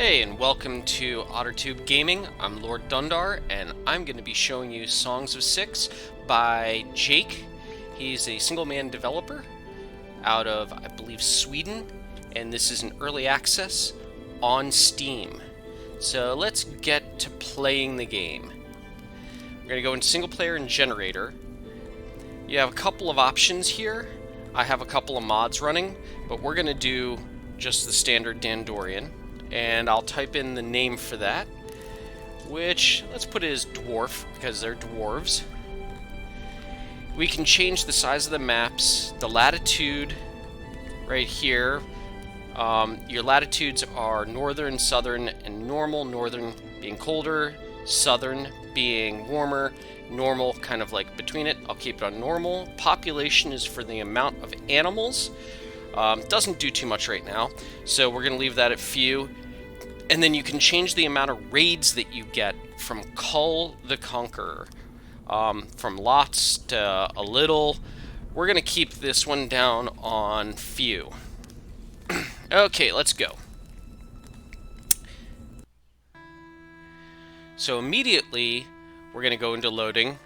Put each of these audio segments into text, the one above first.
Hey, and welcome to OtterTube Gaming. I'm Lord Dundar, and I'm going to be showing you Songs of Syx by Jake. He's a single-man developer out of, I believe, Sweden, and this is an early access on Steam. So let's get to playing the game. We're going to go into single player and generator. You have a couple of options here. I have a couple of mods running, but we're going to do just the standard Dandorian. And I'll type in the name for that, which, let's put it as dwarf, because they're dwarves. We can change the size of the maps, the latitude right here. Your latitudes are northern, southern, and normal. Northern being colder, southern being warmer, normal kind of like between it. I'll keep it on normal. Population is for the amount of animals. Doesn't do too much right now, so we're going to leave that at few. And then you can change the amount of raids that you get from Kull the Conqueror. From lots to a little. We're going to keep this one down on few. Okay, let's go. So immediately, we're going to go into loading.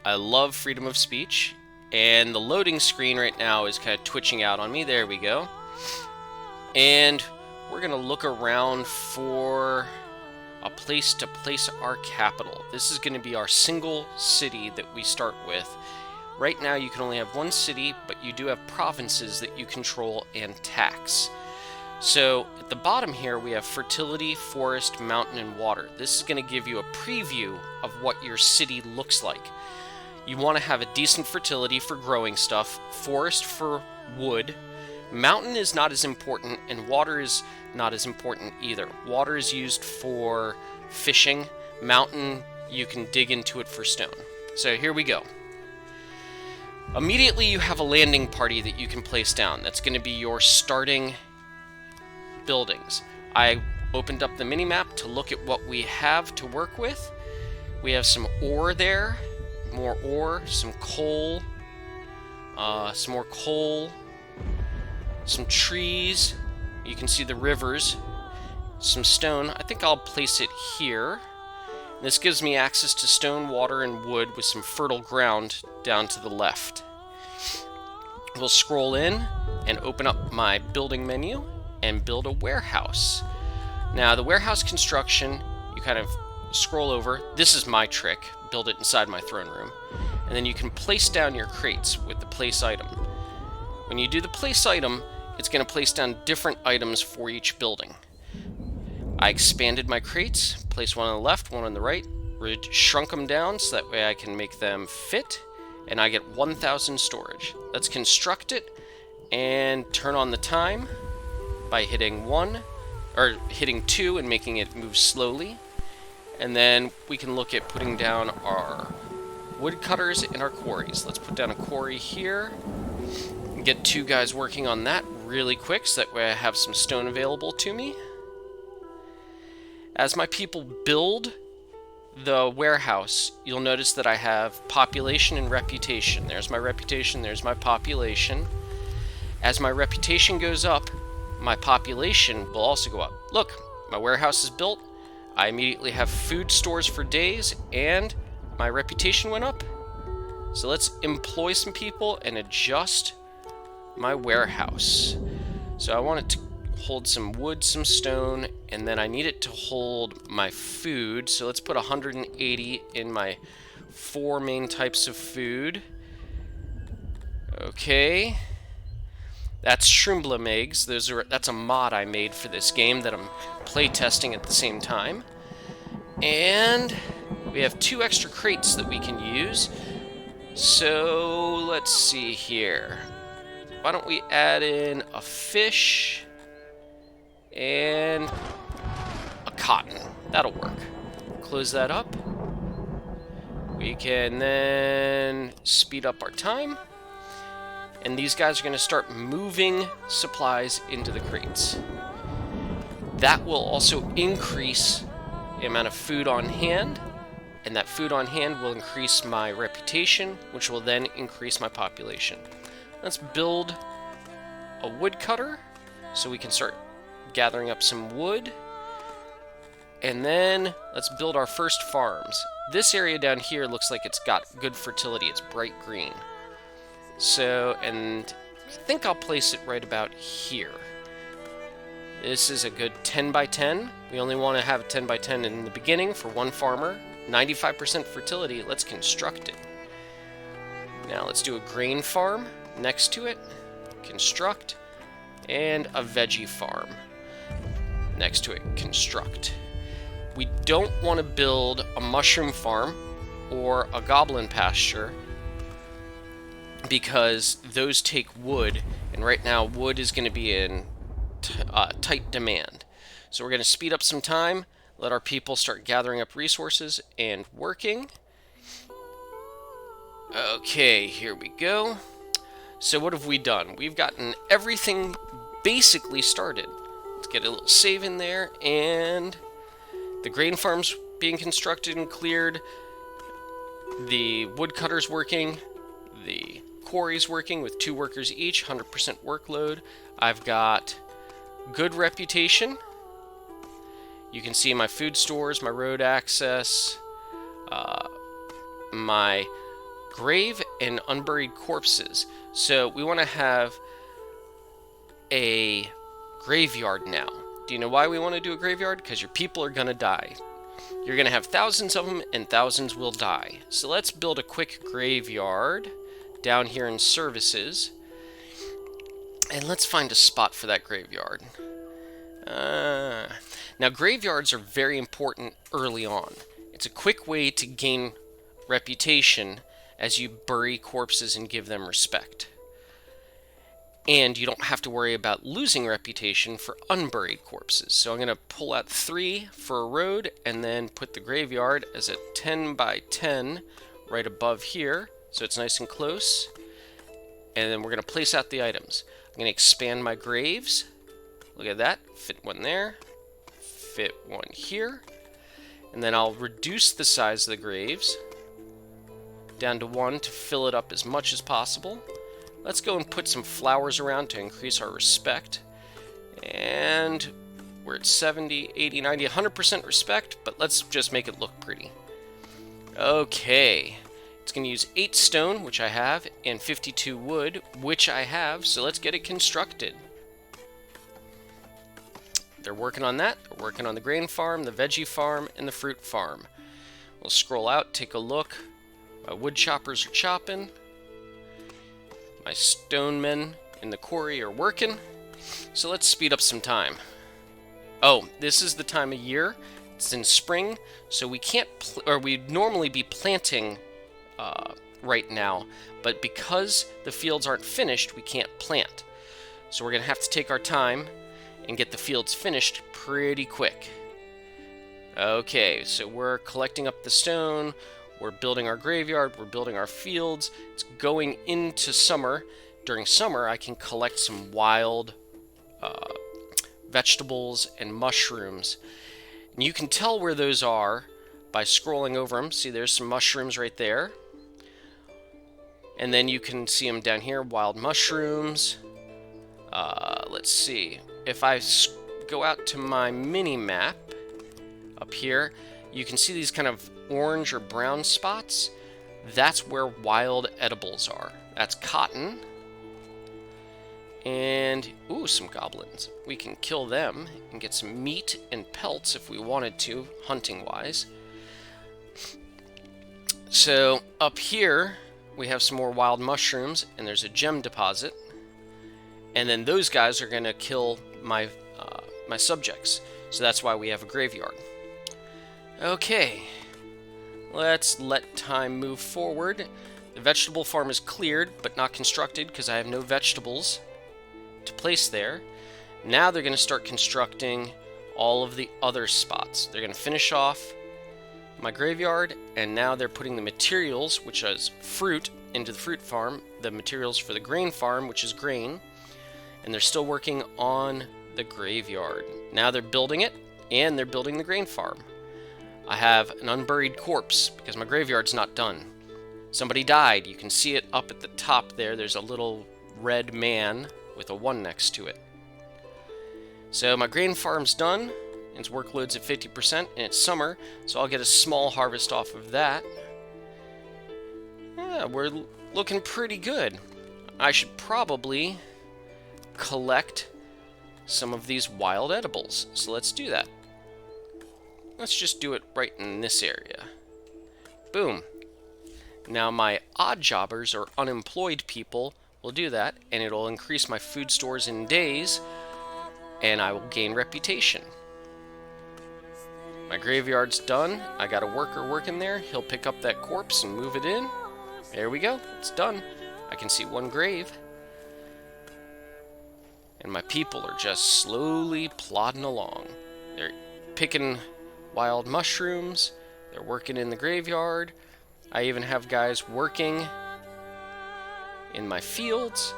I love freedom of speech. And the loading screen right now is kind of twitching out on me. There we go. And we're going to look around for a place to place our capital. This is going to be our single city that we start with. Right now you can only have one city, but you do have provinces that you control and tax. So at the bottom here we have fertility, forest, mountain, and water. This is going to give you a preview of what your city looks like. You want to have a decent fertility for growing stuff, forest for wood, mountain is not as important, and water is not as important either. Water is used for fishing, mountain you can dig into it for stone. So here we go. Immediately you have a landing party that you can place down. That's going to be your starting buildings. I opened up the minimap to look at what we have to work with. We have some ore there. More ore, some coal, some more coal, some trees. You can see the rivers, some stone. I think I'll place it here. This gives me access to stone, water, and wood with some fertile ground down to the left. We'll scroll in and open up my building menu and build a warehouse. Now, the warehouse construction, you kind of scroll over. This is my trick. Build it inside my throne room. And then you can place down your crates with the place item. When you do the place item, it's going to place down different items for each building. I expanded my crates, placed one on the left, one on the right, shrunk them down so that way I can make them fit, and I get 1,000 storage. Let's construct it and turn on the time by hitting 2 and making it move slowly. And then we can look at putting down our woodcutters and our quarries. Let's put down a quarry here. Get 2 guys working on that really quick so that way I have some stone available to me. As my people build the warehouse, you'll notice that I have population and reputation. There's my reputation, there's my population. As my reputation goes up, my population will also go up. Look, my warehouse is built. I immediately have food stores for days, and my reputation went up. So let's employ some people and adjust my warehouse. So I want it to hold some wood, some stone, and then I need it to hold my food. So let's put 180 in my 4 main types of food. Okay. That's shrimblum eggs. That's a mod I made for this game that I'm playtesting at the same time. And we have 2 extra crates that we can use. So let's see here. Why don't we add in a fish and a cotton? That'll work. Close that up. We can then speed up our time. And these guys are going to start moving supplies into the crates. That will also increase the amount of food on hand, and that food on hand will increase my reputation, which will then increase my population. Let's build a woodcutter so we can start gathering up some wood. And then let's build our first farms. This area down here looks like it's got good fertility. It's bright green. So, and I think I'll place it right about here. This is a good 10 by 10. We only want to have a 10 by 10 in the beginning for one farmer. 95% fertility. Let's construct it. Now let's do a grain farm next to it. Construct. And a veggie farm next to it. Construct. We don't want to build a mushroom farm or a goblin pasture because those take wood, and right now wood is going to be in tight demand. So we're going to speed up some time, let our people start gathering up resources and working. Okay, here we go. So what have we done? We've gotten everything basically started. Let's get a little save in there, and the grain farm's being constructed and cleared. The woodcutter's working. The quarry's working with 2 workers each, 100% workload. I've got good reputation. You can see my food stores, my road access, my grave and unburied corpses. So we want to have a graveyard now. Do you know why we want to do a graveyard? Because your people are going to die. You're going to have thousands of them, and thousands will die. So let's build a quick graveyard down here in services. And let's find a spot for that graveyard. Now, graveyards are very important early on. It's a quick way to gain reputation as you bury corpses and give them respect. And you don't have to worry about losing reputation for unburied corpses. So I'm going to pull out 3 for a road and then put the graveyard as a 10 by 10 right above here. So it's nice and close. And then we're going to place out the items. I'm going to expand my graves. Look at that. Fit one there. Fit one here. And then I'll reduce the size of the graves down to 1 to fill it up as much as possible. Let's go and put some flowers around to increase our respect. And we're at 70, 80, 90, 100% respect, but let's just make it look pretty. Okay. It's going to use 8 stone, which I have, and 52 wood, which I have, so let's get it constructed. They're working on that. They're working on the grain farm, the veggie farm, and the fruit farm. We'll scroll out, take a look. My wood choppers are chopping. My stonemen in the quarry are working. So let's speed up some time. Oh, this is the time of year. It's in spring, so we can't, we'd normally be planting right now, but because the fields aren't finished, we can't plant. So we're going to have to take our time and get the fields finished pretty quick. Okay, so we're collecting up the stone. We're building our graveyard, we're building our fields. It's going into summer. During summer, I can collect some wild vegetables and mushrooms. And you can tell where those are by scrolling over them. See, there's some mushrooms right there. And then you can see them down here, wild mushrooms. Let's see. If I go out to my mini-map up here, you can see these kind of orange or brown spots. That's where wild edibles are. That's cotton. And, ooh, some goblins. We can kill them and get some meat and pelts if we wanted to, hunting-wise. So, up here, we have some more wild mushrooms, and there's a gem deposit. And then those guys are going to kill my, my subjects. So that's why we have a graveyard. Okay. Let's let time move forward. The vegetable farm is cleared, but not constructed because I have no vegetables to place there. Now they're going to start constructing all of the other spots. They're going to finish off my graveyard, and now they're putting the materials, which is fruit, into the fruit farm, the materials for the grain farm, which is grain, and they're still working on the graveyard. Now they're building it, and they're building the grain farm. I have an unburied corpse because my graveyard's not done. Somebody died. You can see it up at the top there. There's a little red man with a 1 next to it. So my grain farm's done, Its workload's at 50%, and it's summer, so I'll get a small harvest off of that. Yeah, we're looking pretty good. I should probably collect some of these wild edibles, so let's do that. Let's just do it right in this area. Boom. Now my odd jobbers, or unemployed people, will do that, and it'll increase my food stores in days, and I will gain reputation. My graveyard's done. I got a worker working there. He'll pick up that corpse and move it in. There we go. It's done. I can see one grave. And my people are just slowly plodding along. They're picking wild mushrooms. They're working in the graveyard. I even have guys working in my fields.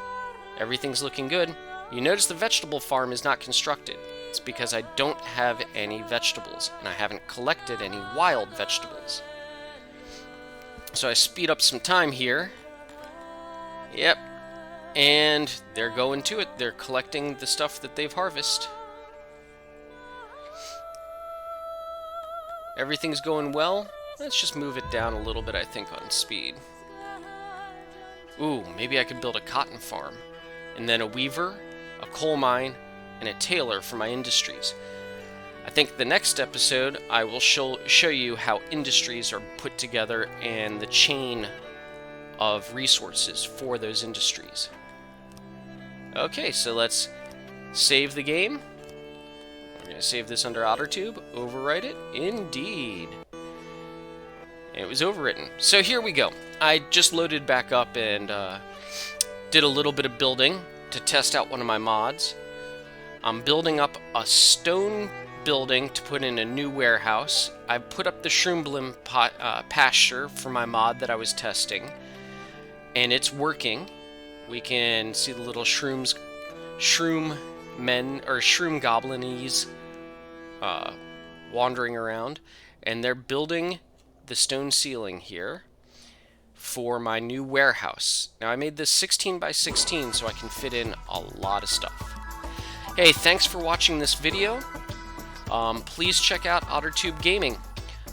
Everything's looking good. You notice the vegetable farm is not constructed. It's because I don't have any vegetables, and I haven't collected any wild vegetables. So I speed up some time here. Yep. And they're going to it. They're collecting the stuff that they've harvested. Everything's going well. Let's just move it down a little bit, I think, on speed. Ooh, maybe I could build a cotton farm. And then a weaver, a coal mine, and a tailor for my industries. I think the next episode I will show you how industries are put together and the chain of resources for those industries. Okay, so let's save the game. We're going to save this under OtterTube, overwrite it. Indeed. And it was overwritten. So here we go. I just loaded back up and did a little bit of building to test out one of my mods. I'm building up a stone building to put in a new warehouse. I put up the shroom pasture for my mod that I was testing, and it's working. We can see the little shroom goblinies wandering around, and they're building the stone ceiling here for my new warehouse. Now I made this 16 by 16 so I can fit in a lot of stuff. Hey, thanks for watching this video. Please check out OtterTube Gaming.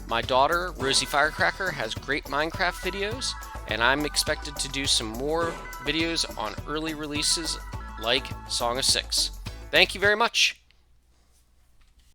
My daughter, Rosie Firecracker, has great Minecraft videos, and I'm expected to do some more videos on early releases like Songs of Syx. Thank you very much.